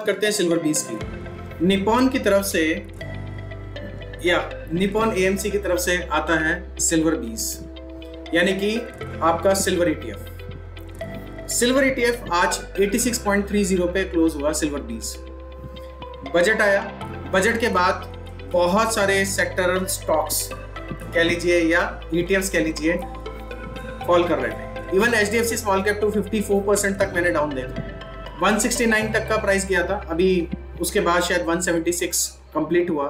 करते हैं सिल्वर बीस की। निपॉन की तरफ से या निपॉन एएमसी की तरफ से आता है सिल्वर बीस, यानी कि आपका सिल्वर ईटीएफ। सिल्वर ईटीएफ आज 86.30 पे क्लोज हुआ सिल्वर बीस। बजट आया, बजट के बाद बहुत सारे सेक्टरल स्टॉक्स कह लीजिए या ईटीएफ्स कह लीजिए फॉल कर रहे थे। इवन एचडीएफसी स्मॉल कैप 254% तक मैंने डाउन देखा। 169 तक का प्राइस गया था, अभी उसके बाद शायद 176 कंप्लीट हुआ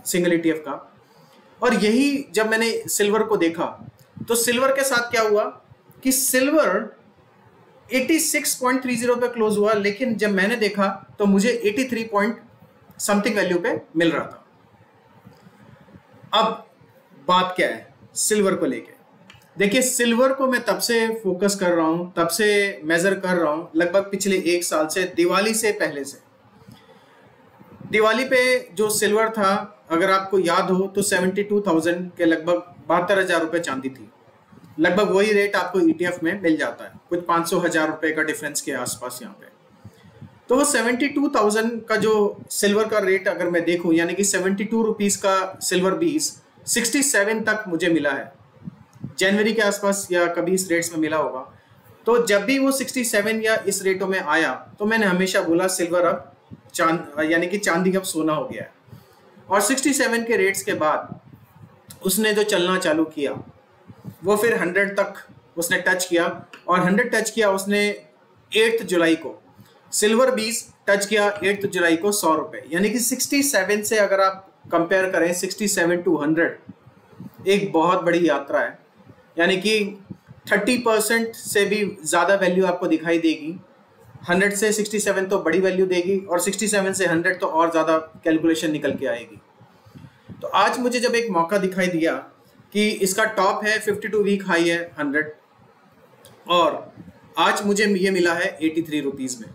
सिंगल ईटीएफ का। और यही जब मैंने सिल्वर को देखा तो सिल्वर के साथ क्या हुआ कि सिल्वर 86.30 पे क्लोज हुआ, लेकिन जब मैंने देखा तो मुझे 83 पॉइंट समथिंग वैल्यू पे मिल रहा था। अब बात क्या है सिल्वर को लेके, देखिए सिल्वर को मैं तब से फोकस कर रहा हूं, तब से मेजर कर रहा हूं, लगभग पिछले एक साल से, दिवाली से पहले से। दिवाली पे जो सिल्वर था, अगर आपको याद हो तो 72,000 के लगभग 72,000 रुपये चांदी थी। लगभग वही रेट आपको ईटीएफ में मिल जाता है, कुछ 500,000 रुपये का डिफरेंस के आसपास यहाँ पे। तो वो 72,000 का जो सिल्वर का रेट अगर मैं देखूं, यानी कि 72 रुपीज़ का सिल्वर बीस 67 तक मुझे मिला है जनवरी के आसपास, या कभी इस रेट्स में मिला होगा। तो जब भी वो 67 या इस रेटों में आया तो मैंने हमेशा बोला सिल्वर अब यानी कि चांदी अब सोना हो गया है। और 67 के रेट्स के बाद उसने जो चलना चालू किया वो फिर 100 तक उसने टच किया, और 100 टच किया उसने 8 जुलाई को। सिल्वर बीस टच किया 8 जुलाई को 100 रुपये, यानी कि 67 से अगर आप कंपेयर करें 67 to 100 एक बहुत बड़ी यात्रा है। यानी कि 30% से भी ज़्यादा वैल्यू आपको दिखाई देगी। 100 से 67 तो बड़ी वैल्यू देगी, और 67 से 100 तो और ज़्यादा कैलकुलेशन निकल के आएगी। तो आज मुझे जब एक मौका दिखाई दिया कि इसका टॉप है 52 वीक हाई है 100, और आज मुझे ये मिला है 83 रुपीज़ में,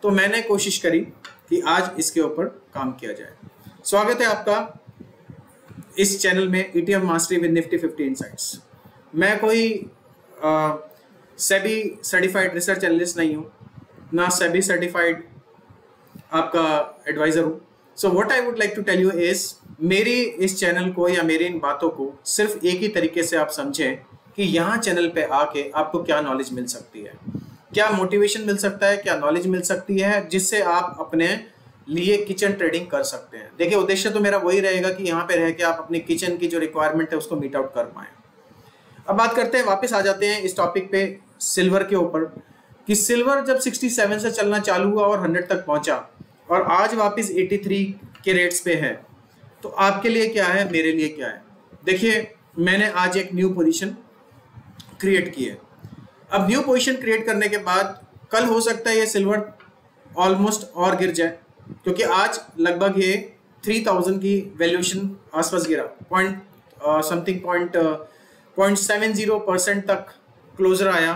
तो मैंने कोशिश करी कि आज इसके ऊपर काम किया जाए। स्वागत है आपका इस चैनल में ETF mastery with Nifty 50 insights. मैं कोई सेबी सर्टिफाइड रिसर्च एनालिस्ट नहीं हूँ, ना सेबी सर्टिफाइड आपका एडवाइज़र हूँ। So what I would like to tell you is, मेरी इस चैनल को या मेरी इन बातों को सिर्फ एक ही तरीके से आप समझें कि यहाँ चैनल पे आके आपको क्या नॉलेज मिल सकती है, क्या मोटिवेशन मिल सकता है, क्या नॉलेज मिल सकती है, जिससे आप अपने लिए किचन ट्रेडिंग कर सकते हैं। देखिए उद्देश्य तो मेरा वही रहेगा कि यहाँ पे रह के आप अपनी किचन की जो रिक्वायरमेंट है उसको मीट आउट कर पाएँ। अब बात करते हैं, वापस आ जाते हैं इस टॉपिक पे सिल्वर के ऊपर, कि सिल्वर जब 67 से चलना चालू हुआ और 100 तक पहुंचा और आज वापस 83 के रेट्स पे है, तो आपके लिए क्या है, मेरे लिए क्या है। देखिए मैंने आज एक न्यू पोजीशन क्रिएट की है। अब न्यू पोजीशन क्रिएट करने के बाद कल हो सकता है ये सिल्वर ऑलमोस्ट और गिर जाए, क्योंकि आज लगभग ये 3000 की वैल्यूएशन आसपास गिरा, 0.70% तक क्लोजर आया।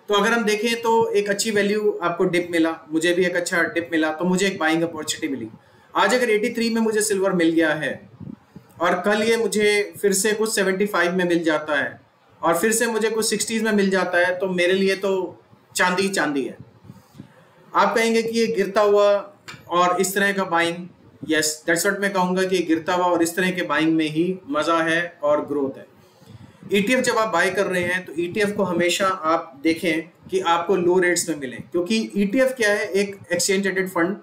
तो अगर हम देखें तो एक अच्छी वैल्यू आपको डिप मिला, मुझे भी एक अच्छा डिप मिला, तो मुझे एक बाइंग अपॉर्चुनिटी मिली। आज अगर 83 में मुझे सिल्वर मिल गया है और कल ये मुझे फिर से कुछ 75 में मिल जाता है और फिर से मुझे कुछ 60s में मिल जाता है, तो मेरे लिए तो चांदी चांदी है। आप कहेंगे कि ये गिरता हुआ और इस तरह का बाइंग, यस दैट्स व्हाट मैं कहूँगा कि गिरता हुआ और इस तरह के बाइंग में ही मज़ा है और ग्रोथ है। ईटीएफ जब आप बाय कर रहे हैं तो ईटीएफ को हमेशा आप देखें कि आपको लो रेट्स में मिले, क्योंकि ईटीएफ क्या है, एक एक्सचेंज ट्रेडेड फंड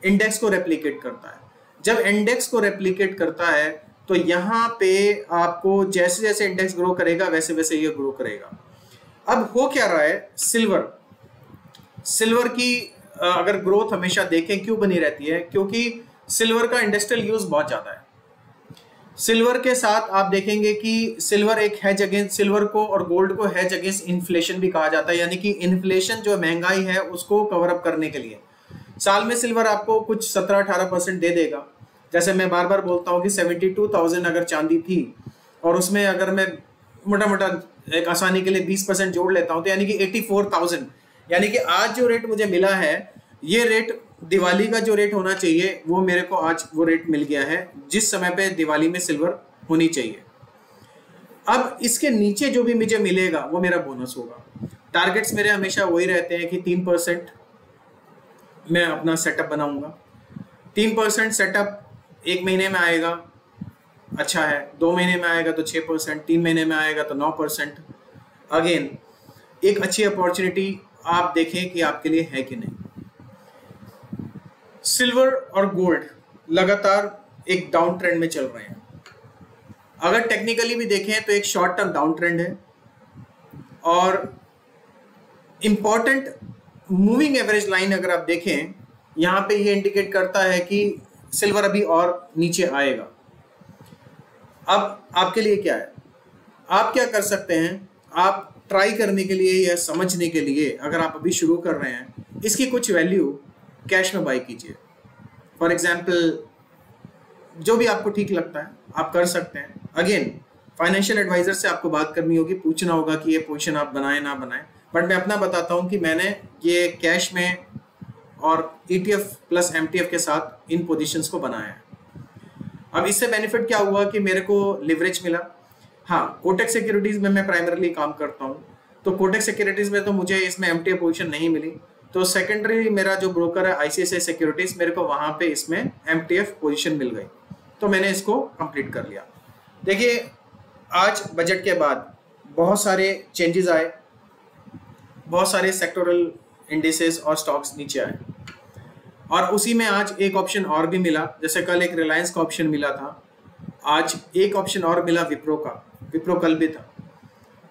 इंडेक्स को रेप्लिकेट करता है। जब इंडेक्स को रेप्लिकेट करता है तो यहाँ पे आपको जैसे जैसे इंडेक्स ग्रो करेगा वैसे वैसे ये ग्रो करेगा। अब हो क्या रहा है, सिल्वर की अगर ग्रोथ हमेशा देखें क्यों बनी रहती है, क्योंकि सिल्वर का इंडस्ट्रियल यूज बहुत ज़्यादा है। सिल्वर के साथ आप देखेंगे कि सिल्वर एक हेज अगेंस्ट, सिल्वर को और गोल्ड को हेज अगेंस्ट इन्फ्लेशन भी कहा जाता है, यानी कि इन्फ्लेशन जो महंगाई है उसको कवर अप करने के लिए साल में सिल्वर आपको कुछ 17-18% दे देगा। जैसे मैं बार बार बोलता हूँ कि 72,000 अगर चांदी थी और उसमें अगर मैं मोटा मोटा एक आसानी के लिए 20% जोड़ लेता हूँ तो यानी कि 84,000, यानी कि आज जो रेट मुझे मिला है ये रेट दिवाली का जो रेट होना चाहिए वो मेरे को आज वो रेट मिल गया है जिस समय पे दिवाली में सिल्वर होनी चाहिए। अब इसके नीचे जो भी मुझे मिलेगा वो मेरा बोनस होगा। टारगेट्स मेरे हमेशा वही रहते हैं कि 3%, मैं अपना सेटअप बनाऊंगा। 3% सेटअप 1 महीने में आएगा, अच्छा है। 2 महीने में आएगा तो 6%, 3 महीने में आएगा तो 9%। अगेन एक अच्छी अपॉर्चुनिटी आप देखें कि आपके लिए है कि नहीं। सिल्वर और गोल्ड लगातार एक डाउन ट्रेंड में चल रहे हैं। अगर टेक्निकली भी देखें तो एक शॉर्ट टर्म डाउन ट्रेंड है और इंपॉर्टेंट मूविंग एवरेज लाइन अगर आप देखें, यहाँ पे ये इंडिकेट करता है कि सिल्वर अभी और नीचे आएगा। अब आपके लिए क्या है, आप क्या कर सकते हैं, आप ट्राई करने के लिए या समझने के लिए, अगर आप अभी शुरू कर रहे हैं, इसकी कुछ वैल्यू कैश में बाई कीजिए। फॉर एग्जाम्पल जो भी आपको ठीक लगता है आप कर सकते हैं। अगेन फाइनेंशियल एडवाइजर से आपको बात करनी होगी, पूछना होगा कि ये पोजीशन आप बनाएं ना बनाएं, बट मैं अपना बताता हूँ कि मैंने ये कैश में और ETF प्लस MTF के साथ इन पोजीशंस को बनाया है। अब इससे बेनिफिट क्या हुआ कि मेरे को लिवरेज मिला। हाँ, कोटक सिक्योरिटीज़ में मैं प्राइमरली काम करता हूँ, तो कोटक सिक्योरिटीज़ में तो मुझे इसमें MTF पोजीशन नहीं मिली, तो सेकेंडरी मेरा जो ब्रोकर है ICICI सिक्योरिटीज़, मेरे को वहाँ पे इसमें MTF पोजीशन मिल गई, तो मैंने इसको कंप्लीट कर लिया। देखिए आज बजट के बाद बहुत सारे चेंजेस आए, बहुत सारे सेक्टोरल इंडिसेस और स्टॉक्स नीचे आए, और उसी में आज एक ऑप्शन और भी मिला। जैसे कल एक रिलायंस का ऑप्शन मिला था, आज एक ऑप्शन और मिला विप्रो का। विप्रो कल भी था।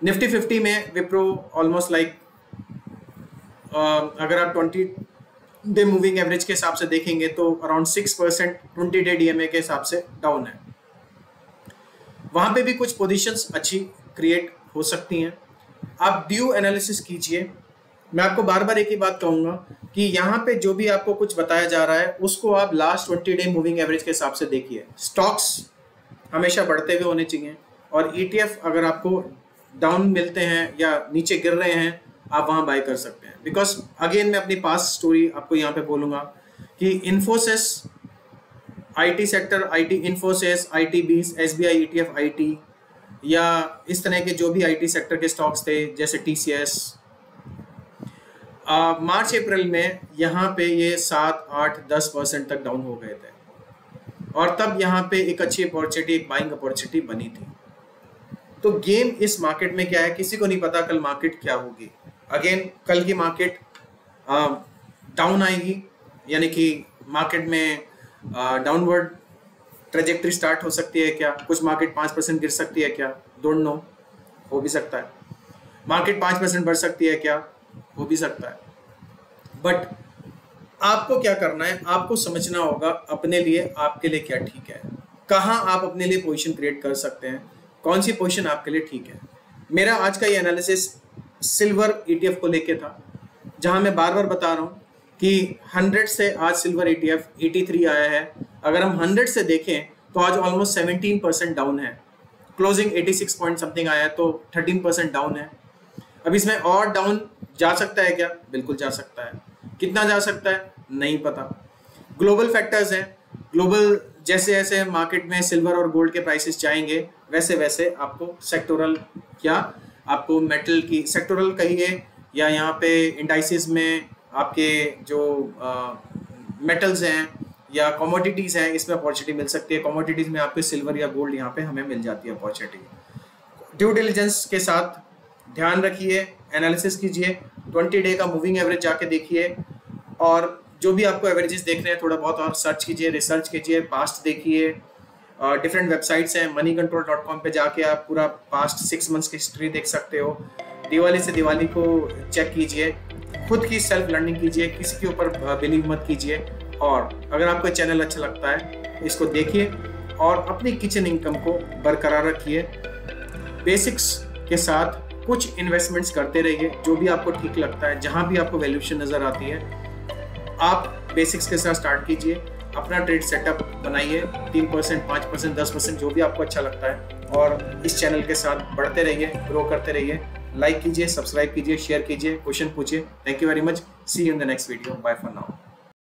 निफ्टी 50 में विप्रो ऑलमोस्ट लाइक अगर आप 20 डे मूविंग एवरेज के हिसाब से देखेंगे तो अराउंड 6% 20 डे DMA के हिसाब से डाउन है। वहाँ पे भी कुछ पोजीशंस अच्छी क्रिएट हो सकती हैं। आप ड्यू एनालिसिस कीजिए। मैं आपको बार बार एक ही बात कहूँगा कि यहाँ पे जो भी आपको कुछ बताया जा रहा है उसको आप लास्ट 20 डे मूविंग एवरेज के हिसाब से देखिए। स्टॉक्स हमेशा बढ़ते हुए होने चाहिए, और ETF अगर आपको डाउन मिलते हैं या नीचे गिर रहे हैं आप वहाँ बाय कर सकते हैं। बिकॉज अगेन मैं अपनी पास्ट स्टोरी आपको यहाँ पे बोलूँगा कि Infosys IT sector, IT Infosys, IT20, SBI ETF IT, या इस तरह के जो भी IT सेक्टर के स्टॉक्स थे जैसे TCS, मार्च अप्रैल में यहाँ पे ये 7, 8, 10% तक डाउन हो गए थे, और तब यहाँ पे एक अच्छी अपॉर्चुनिटी, एक बाइंग अपॉर्चुनिटी बनी थी। तो गेम इस मार्केट में क्या है, किसी को नहीं पता कल मार्केट क्या होगी। अगेन कल की मार्केट डाउन आएगी, यानी कि मार्केट में डाउनवर्ड ट्रेजेक्टरी स्टार्ट हो सकती है क्या, कुछ मार्केट 5% गिर सकती है क्या, डोंट नो, हो भी सकता है। मार्केट 5% बढ़ सकती है क्या, हो भी सकता है। बट आपको क्या करना है, आपको समझना होगा अपने लिए, आपके लिए क्या ठीक है, कहाँ आप अपने लिए पोजीशन क्रिएट कर सकते हैं, कौन सी पोजीशन आपके लिए ठीक है। मेरा आज का ये एनालिसिस सिल्वर ETF को लेके था, जहां मैं बार बार बता रहा हूँ कि 100 से आज सिल्वर ETF 83 आया है। अगर हम 100 से देखें तो आज ऑलमोस्ट 17% डाउन है। क्लोजिंग 86 पॉइंट समथिंग आया है, तो 13% डाउन है। अब इसमें और डाउन जा सकता है क्या, बिल्कुल जा सकता है। कितना जा सकता है नहीं पता। ग्लोबल फैक्टर्स हैं, ग्लोबल जैसे जैसे मार्केट में सिल्वर और गोल्ड के प्राइसेस जाएंगे वैसे वैसे आपको सेक्टोरल या आपको मेटल की सेक्टोरल कहिए, या यहाँ पे इंडाइसिस में आपके जो मेटल्स हैं या कमोडिटीज़ हैं, इसमें अपॉर्चुनिटी मिल सकती है। कमोडिटीज़ में आपके सिल्वर या गोल्ड यहाँ पे हमें मिल जाती है अपॉर्चुनिटी। ड्यू डिलिजेंस के साथ ध्यान रखिए, एनालिसिस कीजिए, 20 डे का मूविंग एवरेज जाके देखिए, और जो भी आपको एवरेजेस देख रहे हैं थोड़ा बहुत और सर्च कीजिए, रिसर्च कीजिए, पास्ट देखिए। डिफरेंट वेबसाइट्स हैं, moneycontrol.com पे जाके आप पूरा पास्ट 6 मंथ्स की हिस्ट्री देख सकते हो। दिवाली से दिवाली को चेक कीजिए, खुद की सेल्फ लर्निंग कीजिए, किसी के ऊपर बिलीव मत कीजिए। और अगर आपको चैनल अच्छा लगता है इसको देखिए और अपनी किचन इनकम को बरकरार रखिए। बेसिक्स के साथ कुछ इन्वेस्टमेंट्स करते रहिए, जो भी आपको ठीक लगता है, जहाँ भी आपको वैल्यूएशन नज़र आती है आप बेसिक्स के साथ स्टार्ट कीजिए। अपना ट्रेड सेटअप बनाइए, 3%, 5%, 10%, जो भी आपको अच्छा लगता है, और इस चैनल के साथ बढ़ते रहिए, ग्रो करते रहिए। लाइक कीजिए, सब्सक्राइब कीजिए, शेयर कीजिए, क्वेश्चन पूछिए। Thank you very much, see you in the next video, bye for now.